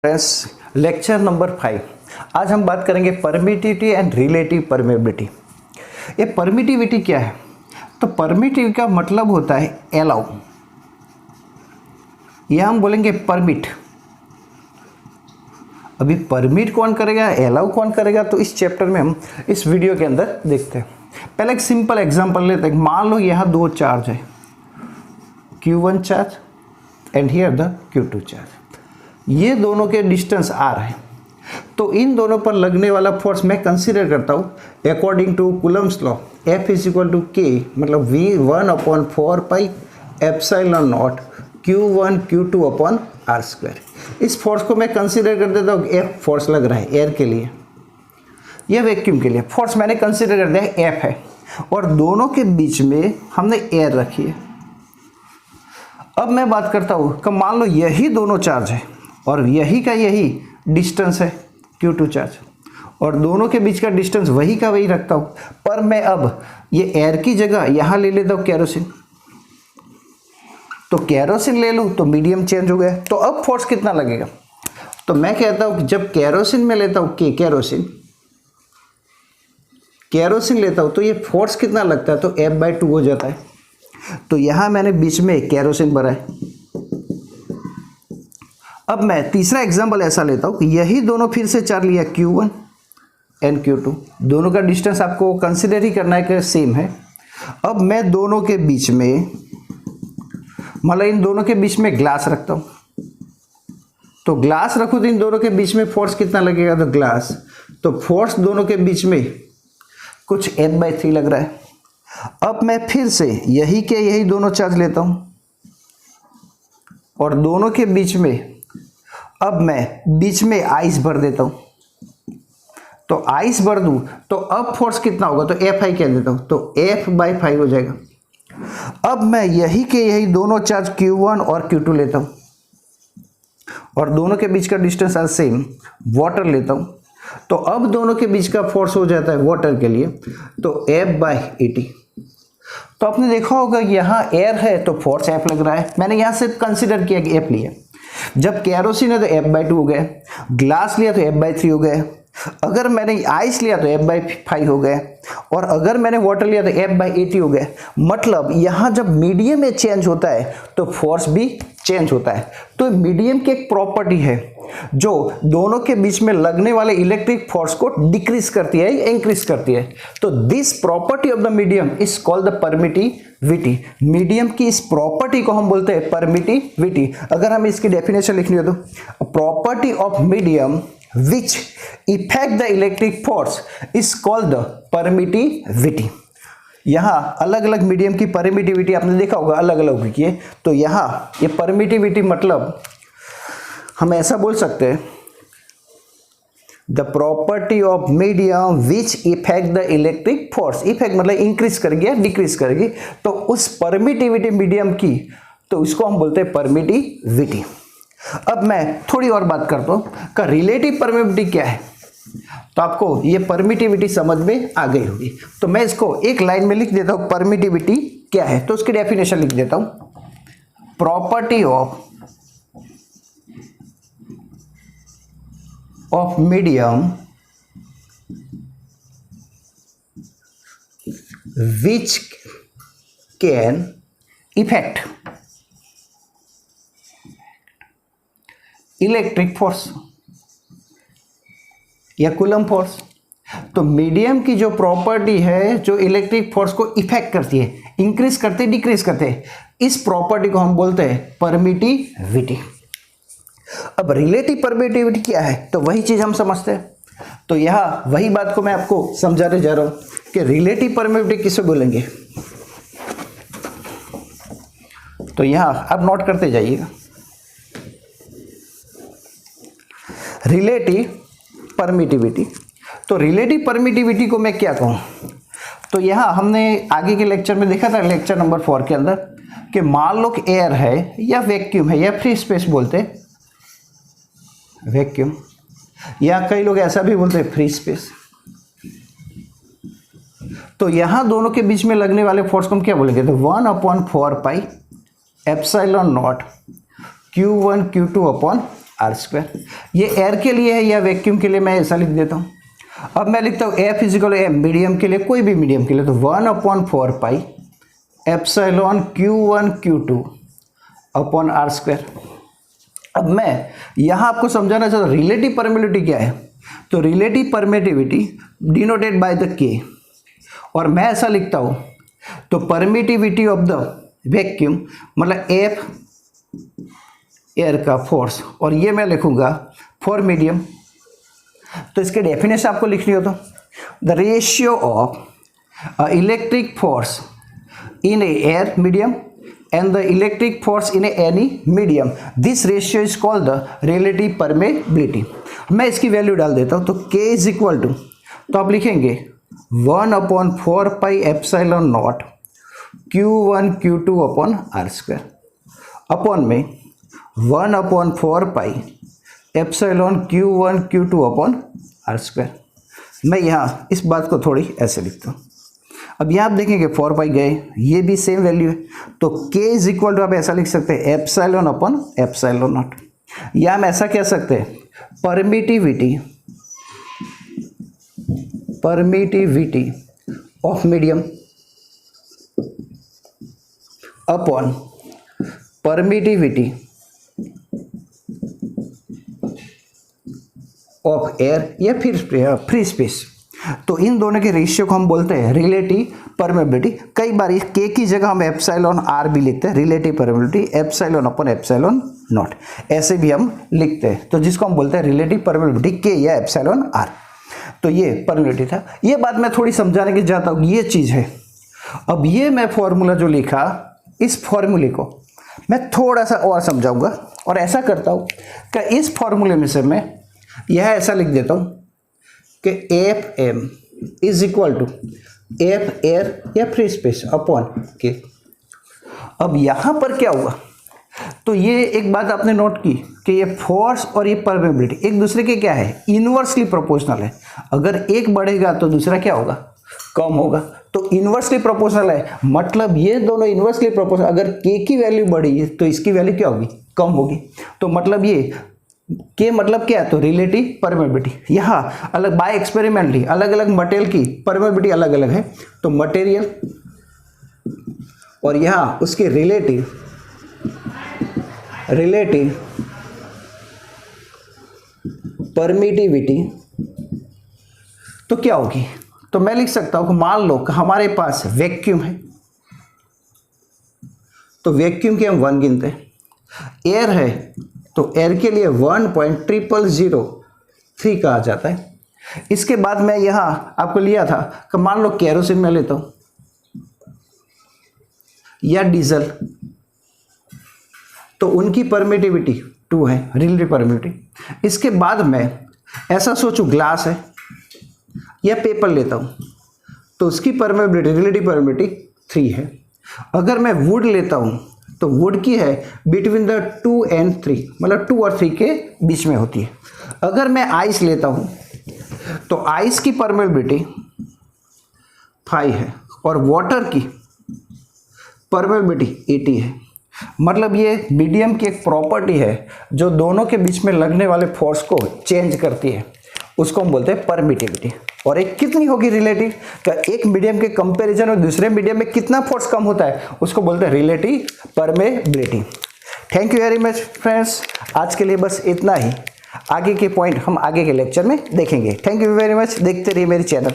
Friends, lecture number 5। आज हम बात करेंगे परमिटिविटी एंड रिलेटिव परमेबिलिटी। ये परमिटिविटी क्या है? तो परमिटिव का मतलब होता है अलाउ, या हम बोलेंगे परमिट। अभी परमिट कौन करेगा, अलाउ कौन करेगा, तो इस चैप्टर में हम इस वीडियो के अंदर देखते हैं। पहले एक सिंपल एग्जांपल लेते हैं। मान लो यहाँ दो चार्ज है, Q1 charge and here the Q2 charge. ये दोनों के डिस्टेंस R है, तो इन दोनों पर लगने वाला फोर्स मैं कंसीडर करता हूँ according to Coulomb's law, F = K, मतलब V1/4 epsilon naught Q1 Q2/R²। इस फोर्स को मैं कंसीडर कर देता हूँ F फोर्स लग रहा है एयर के लिए, यह वैक्यूम के लिए फोर्स मैंने कंसीडर कर दिया F है, और दोनों के बीच में हमने एयर रखी है। अब मैं बात करता हूँ कि मान लो यही दोनों चार्ज है और यही का यही डिस्टेंस है Q2 चार्ज, और दोनों के बीच का डिस्टेंस वही का वही रखता हूँ, पर मैं अब ये एयर की जगह यहाँ ले लेता हूँ केरोसिन। तो केरोसिन ले लूँ तो मीडियम चेंज हो गया, तो अब फोर्स कितना लगेगा? तो मैं कहता हूँ कि जब केरोसिन में लेता हूँ केरोसिन लेता हूँ तो ये फोर्स कितना लगता है, तो F/2 हो जाता है। तो यहाँ मैंने बीच में केरोसिन भरा है। अब मैं तीसरा एग्जांपल ऐसा लेता हूँ कि यही दोनों फिर से चार्ज लिया Q1 एंड Q2, दोनों का डिस्टेंस आपको कंसिडर ही करना है कि सेम है। अब मैं दोनों के बीच में, मतलब इन दोनों के बीच में ग्लास रखता हूँ, तो ग्लास रखूँ तो इन दोनों के बीच में फोर्स कितना लगेगा, तो ग्लास, तो फोर्स दोनों के बीच में कुछ F/3 लग रहा है। अब मैं फिर से यही के यही दोनों चार्ज लेता हूँ और दोनों के बीच में अब मैं बीच में आइस भर देता हूँ, तो आइस भर दूँ तो अब फोर्स कितना होगा, तो F कह देता हूँ, तो F/5 हो जाएगा। अब मैं यही के यही दोनों चार्ज Q1 और Q2 लेता हूँ और दोनों के बीच का डिस्टेंस आज सेम, वाटर लेता हूँ, तो अब दोनों के बीच का फोर्स हो जाता है वाटर के लिए, तो F/80। तो आपने देखा होगा कि यहाँ एयर है तो फोर्स F लग रहा है, मैंने यहाँ से कंसिडर किया कि F लिया। जब केरोसिन है तो F/2 हो गया, ग्लास लिया तो F/3 हो गया, अगर मैंने आइस लिया तो F/5 हो गया, और अगर मैंने वाटर लिया तो F/80 हो गया। मतलब यहाँ जब मीडियम में चेंज होता है तो फोर्स भी चेंज होता है। तो मीडियम की एक प्रॉपर्टी है जो दोनों के बीच में लगने वाले इलेक्ट्रिक फोर्स को डिक्रीज करती है, इंक्रीज करती है। तो this property of the medium is called the permittivity. Medium की इस प्रॉपर्टी को हम बोलते हैं परमिटिविटी। अगर हम इसकी डेफिनेशन लिखनी हो तो property of medium which affect the electric force is called the permittivity। यहाँ अलग अलग मीडियम की परमिटिविटी आपने देखा होगा, अलग अलग होगी है। तो यहाँ ये परमिटिविटी मतलब हम ऐसा बोल सकते हैं, the property of medium which effect the electric force. Effect मतलब इंक्रीज करेगी या डिक्रीज करेगी, तो उस परमिटिविटी मीडियम की, तो इसको हम बोलते हैं परमिटिविटी। अब मैं थोड़ी और बात करता हूँ का रिलेटिव परमिटिविटी क्या है, तो आपको ये परमिटिविटी समझ में आ गई होगी। तो मैं इसको एक लाइन में लिख देता हूँ, परमिटिविटी क्या है, तो उसकी डेफिनेशन लिख देता हूँ। Property of medium which can effect electric force या कूलम फोर्स। तो मीडियम की जो प्रॉपर्टी है जो इलेक्ट्रिक फोर्स को इफेक्ट करती है, इंक्रीज करते डिक्रीज करते, इस प्रॉपर्टी को हम बोलते हैं परमिटिविटी। अब रिलेटिव परमिटिविटी क्या है, तो वही चीज हम समझते हैं। तो यहां वही बात को मैं आपको समझाने जा रहा हूं कि रिलेटिव परमिटिविटी किसे बोलेंगे। तो यहां आप नोट करते जाइएगा, रिलेटिव परमिटिविटी। तो रिलेटिव परमिटिविटी को मैं क्या कहूँ, तो यहाँ हमने आगे के लेक्चर में देखा था, लेक्चर नंबर 4 के अंदर, कि मान लो कि एयर है या वैक्यूम है या फ्री स्पेस बोलते हैं वैक्यूम, या कई लोग ऐसा भी बोलते हैं फ्री स्पेस। तो यहाँ दोनों के बीच में लगने वाले फोर्स को हम क्या बोलेंगे, तो 1/4 epsilon naught Q1 Q2 R square. ये एयर के लिए है या वैक्यूम के लिए, मैं ऐसा लिख देता हूँ। अब मैं लिखता हूँ एफ इजिकल एम, मीडियम के लिए, कोई भी मीडियम के लिए, तो 1/4 pi epsilon Q1 Q2 upon R square. अब मैं यहाँ आपको समझाना चाहता हूँ रिलेटिव परमिटिविटी क्या है। तो relative permittivity denoted by the के, और मैं ऐसा लिखता हूँ, तो परमिटिविटी ऑफ द वैक्यूम मतलब एफ एयर का फोर्स, और ये मैं लिखूंगा फॉर मीडियम। तो इसके डेफिनेशन आपको लिखनी हो, तो the ratio of electric force in a air medium and the electric force in any medium, this ratio is called the relative permeability। मैं इसकी वैल्यू डाल देता हूँ, तो K इज इक्वल टू, तो आप लिखेंगे 1/4 pi epsilon naught Q1 Q2 upon R square upon में 1/4 pi epsilon Q1 Q2 upon R square. मैं यहाँ इस बात को थोड़ी ऐसे लिखता हूँ। अब यहाँ आप देखेंगे 4 पाई गए, ये भी सेम वैल्यू है, तो K इज इक्वल टू आप ऐसा लिख सकते हैं एप्सिलॉन अपॉन एप्सिलॉन नॉट, या हम ऐसा कह सकते हैं permittivity of medium upon permittivity of air या फिर फ्री स्पेस। तो इन दोनों के रेशियो को हम बोलते हैं रिलेटिव परमेबिलिटी। कई बार इस के की जगह हम एप्सिलॉन आर भी लिखते हैं, relative permeability epsilon upon epsilon not, ऐसे भी हम लिखते हैं, तो जिसको हम बोलते हैं रिलेटिव परमेबिलिटी के या एप्सिलॉन आर। तो ये परमेबिलिटी था। ये बात मैं थोड़ी समझाने की चाहता हूँ, ये चीज़ है। अब ये मैं फॉर्मूला जो लिखा, इस फॉर्मूले को मैं थोड़ा सा और समझाऊंगा, और ऐसा करता हूँ कि इस फॉर्मूले में से मैं यह ऐसा लिख देता हूँ कि F M is equal to F air या फ्री स्पेस अपॉन के। अब यहाँ पर क्या हुआ, तो ये एक बात आपने नोट की कि ये फोर्स और ये परमेबिलिटी एक दूसरे के क्या है, इनवर्सली प्रोपोर्शनल है। अगर एक बढ़ेगा तो दूसरा क्या होगा, कम होगा। तो इनवर्सली प्रोपोर्शनल है, मतलब ये दोनों इनवर्सली प्रोपोर्शनल। अगर के की वैल्यू बढ़ी है तो इसकी वैल्यू क्या होगी, कम होगी। तो मतलब ये के मतलब क्या है, तो रिलेटिव परमेबिलिटी। यहाँ अलग बाय एक्सपेरिमेंटली अलग अलग मटेरियल की परमेबिलिटी अलग अलग है, तो मटेरियल और यहाँ उसकी रिलेटिव परमिटिविटी तो क्या होगी। तो मैं लिख सकता हूँ कि मान लो कि हमारे पास वैक्यूम है, तो वैक्यूम के हम 1 गिनते हैं। एयर है तो एयर के लिए 1.0003 कहा जाता है। इसके बाद मैं यहाँ आपको लिया था कि मान लो केरोसिन में लेता हूँ या डीजल, तो उनकी परमिटिविटी 2 है, रिलेटिव परमिटिविटी। इसके बाद मैं ऐसा सोचूं ग्लास है या पेपर लेता हूँ, तो उसकी परमिटिविटी रिलेटिव परमिटिविटी 3 है। अगर मैं वुड लेता हूँ तो वुड की है बिटवीन द 2 and 3, मतलब 2 और 3 के बीच में होती है। अगर मैं आइस लेता हूँ तो आइस की परमेबिलिटी 5 है और वाटर की परमेबिलिटी 80 है। मतलब ये मीडियम की एक प्रॉपर्टी है जो दोनों के बीच में लगने वाले फोर्स को चेंज करती है, उसको हम बोलते हैं परमिटिविटी। और एक कितनी होगी रिलेटिव, का एक मीडियम के कंपैरिजन में दूसरे मीडियम में कितना फोर्स कम होता है, उसको बोलते हैं relative permeability. Thank you very much friends, आज के लिए बस इतना ही। आगे के पॉइंट हम आगे के लेक्चर में देखेंगे। थैंक यू वेरी मच, देखते रहिए मेरी चैनल।